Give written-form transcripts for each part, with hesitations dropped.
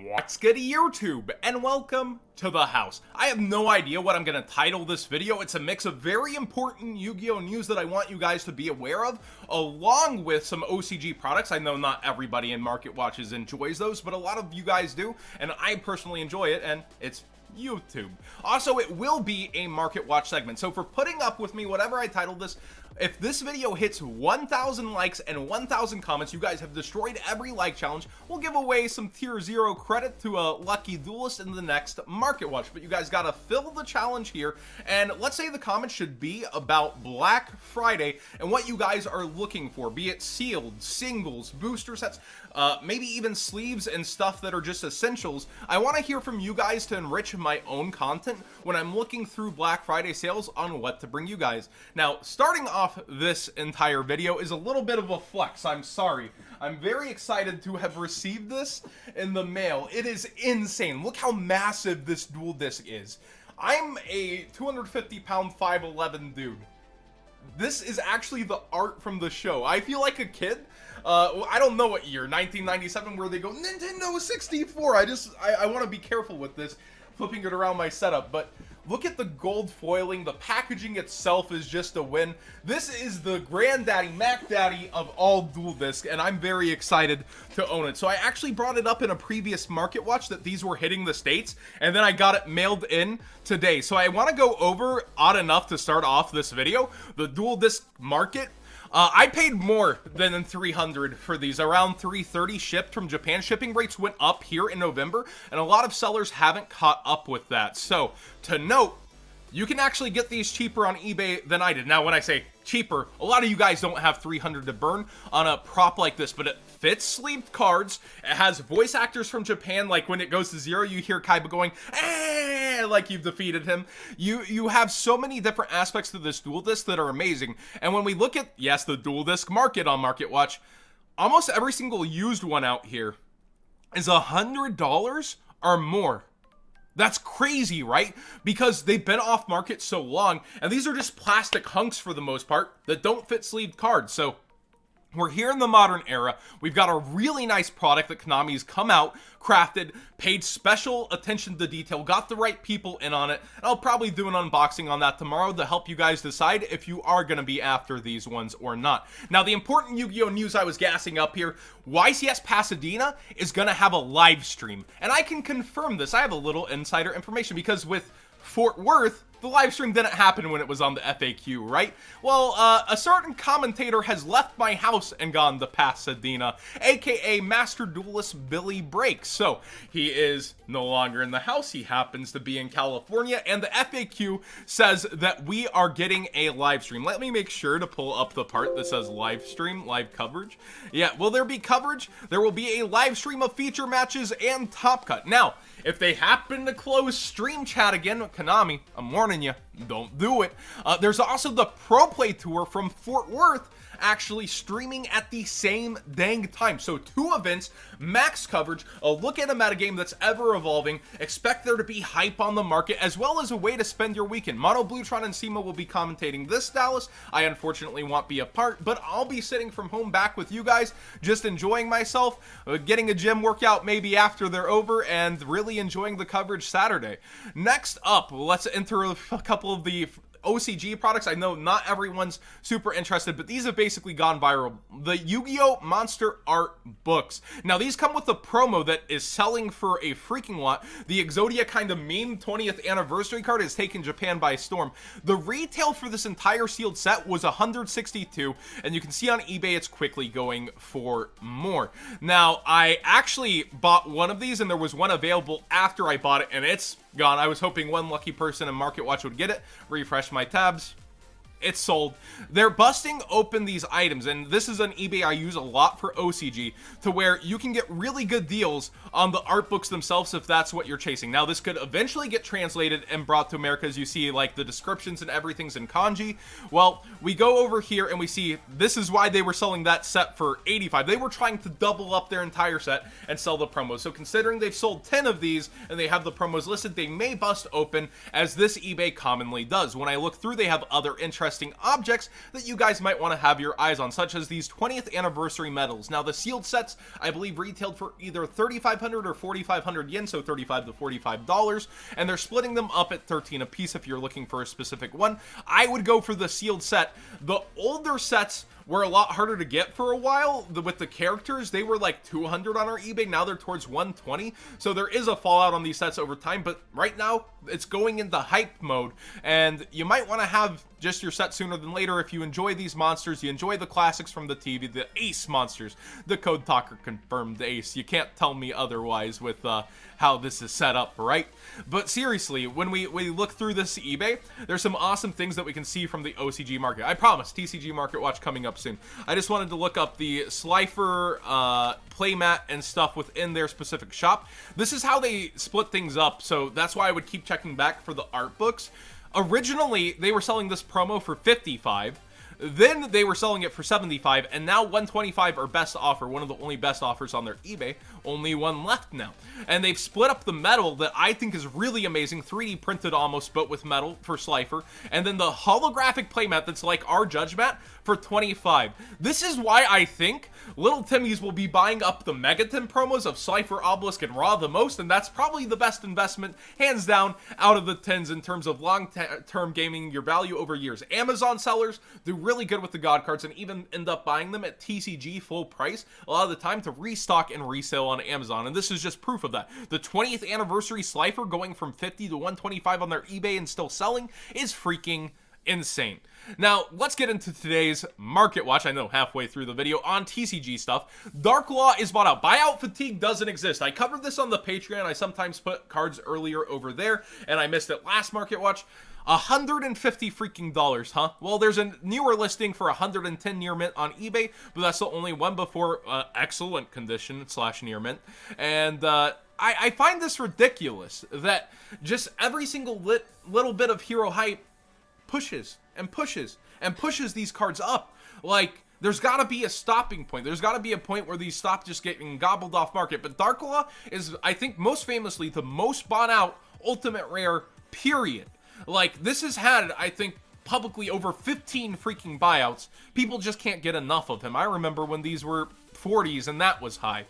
What's good YouTube, and welcome to the house. I have no idea what I'm going to title this video. It's a mix of very important Yu-Gi-Oh news that I want you guys to be aware of, along with some OCG products. I know not everybody in Market Watches enjoys those, but a lot of you guys do, and I personally enjoy it, and it's YouTube. Also, it will be a Market Watch segment, so for putting up with me, whatever I titled this, if this video hits 1,000 likes and 1,000 comments, you guys have destroyed every like challenge, we'll give away some tier 0 credit to a lucky duelist in the next Market Watch. But you guys gotta fill the challenge here, and let's say the comments should be about Black Friday and what you guys are looking for, be it sealed, singles, booster sets, maybe even sleeves and stuff that are just essentials. I want to hear from you guys to enrich my own content when I'm looking through Black Friday sales on what to bring you guys. Now, starting off this entire video is a little bit of a flex. I'm sorry. I'm very excited to have received this in the mail. It is insane. Look how massive this dual disc is. I'm a 250-pound 5'11" dude. This is actually the art from the show. I feel like a kid. I don't know what year, 1997, where they go, Nintendo 64. I want to be careful with this, flipping it around my setup, but look at the gold foiling. The packaging itself is just a win. This is the granddaddy, Mac Daddy of all dual disc, and I'm very excited to own it. So I actually brought it up in a previous Market Watch that these were hitting the States, and then I got it mailed in today. So I want to go over, odd enough to start off this video, the dual disc market. I paid more than $300 for these, around $330 shipped from Japan. Shipping rates went up here in November, and a lot of sellers haven't caught up with that. So, to note, you can actually get these cheaper on eBay than I did. Now, when I say cheaper, a lot of you guys don't have $300 to burn on a prop like this, but it fits sleeved cards. It has voice actors from Japan. Like when it goes to 0, you hear Kaiba going, eh, like you've defeated him. You have so many different aspects to this dual disc that are amazing. And when we look at, yes, the dual disc market on Market Watch, almost every single used one out here is $100 or more. That's crazy, right? Because they've been off market so long, and these are just plastic hunks for the most part that don't fit sleeved cards. So we're here in the modern era. We've got a really nice product that Konami's come out, crafted, paid special attention to detail, got the right people in on it, and I'll probably do an unboxing on that tomorrow to help you guys decide if you are going to be after these ones or not. Now, the important Yu-Gi-Oh news I was gassing up here, YCS Pasadena is going to have a live stream, and I can confirm this. I have a little insider information because with Fort Worth, the live stream didn't happen when it was on the FAQ, right? Well, a certain commentator has left my house and gone to Pasadena, aka Master Duelist Billy Breaks. So, he is no longer in the house. He happens to be in California, and the FAQ says that we are getting a live stream. Let me make sure to pull up the part that says live stream, live coverage. Yeah, will there be coverage? There will be a live stream of feature matches and Top Cut. Now, if they happen to close stream chat again, Konami, I'm warning you, don't do it. There's also the Pro Play Tour from Fort Worth actually streaming at the same dang time. So 2 events, max coverage, a look at a metagame that's ever evolving, expect there to be hype on the market, as well as a way to spend your weekend. Mono Bluetron and Sema will be commentating this Dallas. I unfortunately won't be a part, but I'll be sitting from home back with you guys, just enjoying myself, getting a gym workout maybe after they're over, and really enjoying the coverage Saturday. Next up, let's enter a couple of the OCG products. I know not everyone's super interested, but these have basically gone viral. The Yu-Gi-Oh! Monster Art books. Now, these come with a promo that is selling for a freaking lot. The Exodia kind of meme 20th anniversary card has taken Japan by storm. The retail for this entire sealed set was $162, and you can see on eBay it's quickly going for more. Now, I actually bought one of these, and there was one available after I bought it, and it's gone. I was hoping one lucky person in Market Watch would get it. Refresh my tabs. It's sold. They're busting open these items, and this is an eBay I use a lot for OCG, to where you can get really good deals on the art books themselves if that's what you're chasing. Now, this could eventually get translated and brought to America, as you see, like, the descriptions and everything's in kanji. Well, we go over here and we see this is why they were selling that set for $85. They were trying to double up their entire set and sell the promos. So considering they've sold 10 of these and they have the promos listed, they may bust open, as this eBay commonly does. When I look through, they have other interesting interesting objects that you guys might want to have your eyes on, such as these 20th anniversary medals. Now, the sealed sets, I believe, retailed for either 3,500 or 4,500 yen, so $35 to $45, and they're splitting them up at 13 a piece if you're looking for a specific one. I would go for the sealed set. The older sets were a lot harder to get for a while. With the characters, they were like 200 on our eBay. Now they're towards 120. So there is a fallout on these sets over time, but right now it's going into hype mode, and you might want to have just your set sooner than later if you enjoy these monsters, you enjoy the classics from the TV, the ace monsters. The Code Talker confirmed ace. You can't tell me otherwise with how this is set up, right? But seriously, when we look through this eBay, there's some awesome things that we can see from the OCG market. I promise, TCG Market Watch coming up soon. I just wanted to look up the Slifer playmat and stuff within their specific shop. This is how they split things up, so that's why I would keep checking back for the art books. Originally, they were selling this promo for $55. Then they were selling it for $75, and now $125 are best offer, one of the only best offers on their eBay. Only one left now. And they've split up the metal that I think is really amazing, 3D printed almost, but with metal for Slifer. And then the holographic playmat that's like our Judge Mat for $25. This is why I think Little Timmy's will be buying up the Megaton promos of Slifer, Obelisk, and Ra the most, and that's probably the best investment, hands down, out of the tins in terms of long-term gaming your value over years. Amazon sellers do really good with the God cards and even end up buying them at TCG full price a lot of the time to restock and resale on Amazon, and this is just proof of that. The 20th anniversary Slifer going from $50 to $125 on their eBay and still selling is freaking insane. Now, let's get into today's market watch. I know, halfway through the video on TCG stuff. Dark Law is bought out. Buyout fatigue doesn't exist. I covered this on the Patreon. I sometimes put cards earlier over there, and I missed it last market watch. $150 freaking dollars, huh? Well, there's a newer listing for 110 near mint on eBay, but that's the only one before excellent condition / near mint. And I find this ridiculous that just every single little bit of hero hype pushes and pushes and pushes these cards up. Like, there's got to be a stopping point. There's got to be a point where these stop just getting gobbled off market. But Dark Law is, I think, most famously the most bought out ultimate rare, period. Like, this has had, I think, publicly over 15 freaking buyouts. People just can't get enough of him. I remember when these were 40s and that was high.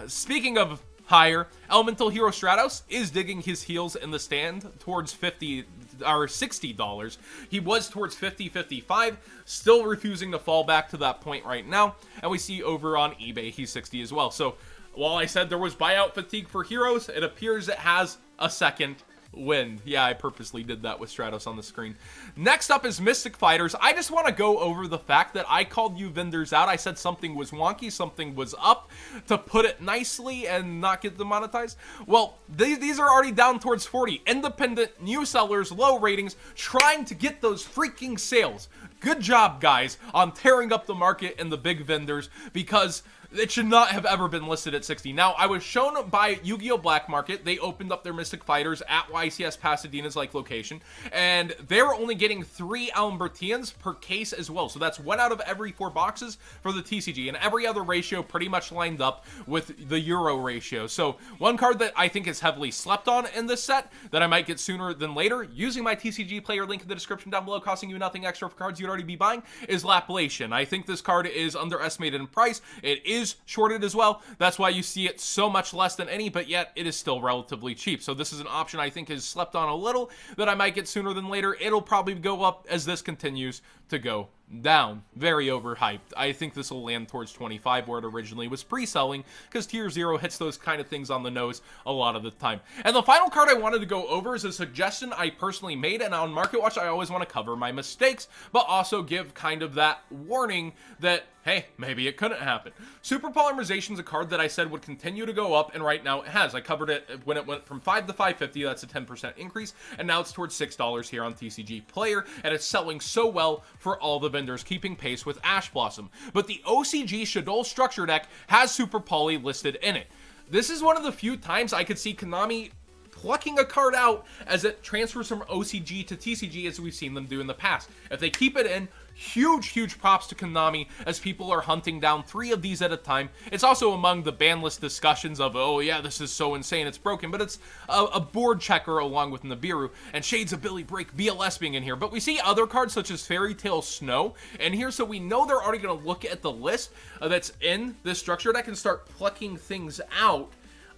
Speaking of higher, Elemental Hero Stratos is digging his heels in the stand towards $50 or $60. He was towards 50, 55, still refusing to fall back to that point right now. And we see over on eBay, he's 60 as well. So while I said there was buyout fatigue for heroes, it appears it has a second wind. Yeah, I purposely did that with Stratos on the screen. Next up is Mystic Fighters. I just want to go over the fact that I called you vendors out. I said something was wonky, something was up, to put it nicely and not get demonetized. Well, these are already down towards 40. Independent, new sellers, low ratings, trying to get those freaking sales. Good job, guys, on tearing up the market and the big vendors, because it should not have ever been listed at 60. Now, I was shown by Yu-Gi-Oh! Black Market. They opened up their Mystic Fighters at YCS Pasadena's location, and they were only getting 3 Albertians per case as well. So that's 1 out of every 4 boxes for the TCG, and every other ratio pretty much lined up with the Euro ratio. So one card that I think is heavily slept on in this set that I might get sooner than later, using my TCG player link in the description down below, costing you nothing extra for cards you'd already be buying, is Laplation. I think this card is underestimated in price. It is shorted as well. That's why you see it so much less than any, but yet it is still relatively cheap. So this is an option I think is slept on a little that I might get sooner than later. It'll probably go up as this continues to go down. Very overhyped. I think this will land towards 25 where it originally was pre-selling, because Tier 0 hits those kind of things on the nose a lot of the time. And the final card I wanted to go over is a suggestion I personally made, and on Market Watch I always want to cover my mistakes, but also give kind of that warning that, hey, maybe it couldn't happen. Super Polymerization is a card that I said would continue to go up, and right now it has. I covered it when it went from 5 to 550, that's a 10% increase, and now it's towards $6 here on TCG Player, and it's selling so well for all the vendors, keeping pace with Ash Blossom. But the OCG Shadol Structure Deck has Super Poly listed in it. This is one of the few times I could see Konami plucking a card out as it transfers from OCG to TCG as we've seen them do in the past. If they keep it in, huge props to Konami as people are hunting down 3 of these at a time. It's also among the ban list discussions of, oh yeah, this is so insane, it's broken, but it's a board checker along with Nibiru, and Shades of Billy Break, BLS being in here. But we see other cards such as Fairy Tale Snow in here, so we know they're already going to look at the list that's in this structure that can start plucking things out.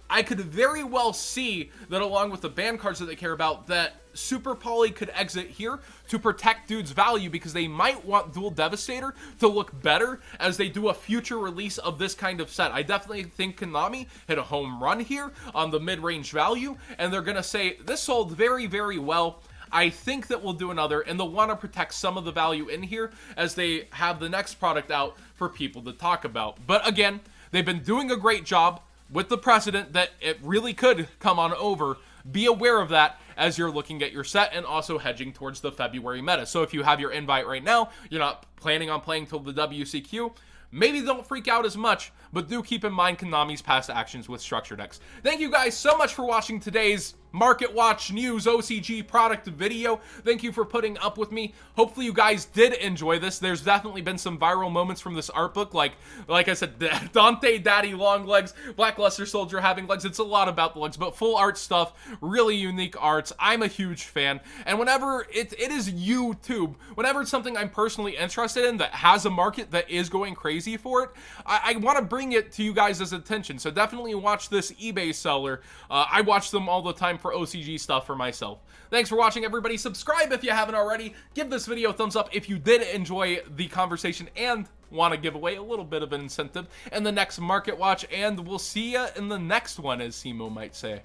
I could very well see that along with the ban cards that they care about, that Super Poly could exit here to protect Dude's value, because they might want Duel Devastator to look better as they do a future release of this kind of set. I definitely think Konami hit a home run here on the mid-range value, and they're going to say, this sold very well. I think that we'll do another, and they'll want to protect some of the value in here as they have the next product out for people to talk about. But again, they've been doing a great job with the precedent that it really could come on over. Be aware of that as you're looking at your set and also hedging towards the February meta. So if you have your invite right now, you're not planning on playing till the WCQ, maybe don't freak out as much, but do keep in mind Konami's past actions with structure decks. Thank you guys so much for watching today's Market Watch News OCG product video. Thank you for putting up with me. Hopefully you guys did enjoy this. There's definitely been some viral moments from this art book, like I said, Dante Daddy long legs, Blackluster Soldier having legs. It's a lot about the legs, but full art stuff, really unique arts. I'm a huge fan, and whenever it is YouTube, whenever it's something I'm personally interested in that has a market that is going crazy for it, I want to bring it to you guys' attention. So definitely watch this eBay seller. I watch them all the time for OCG stuff for myself. Thanks for watching, everybody. Subscribe if you haven't already. Give this video a thumbs up if you did enjoy the conversation and want to give away a little bit of an incentive in the next Market Watch, and we'll see you in the next one, as Simo might say.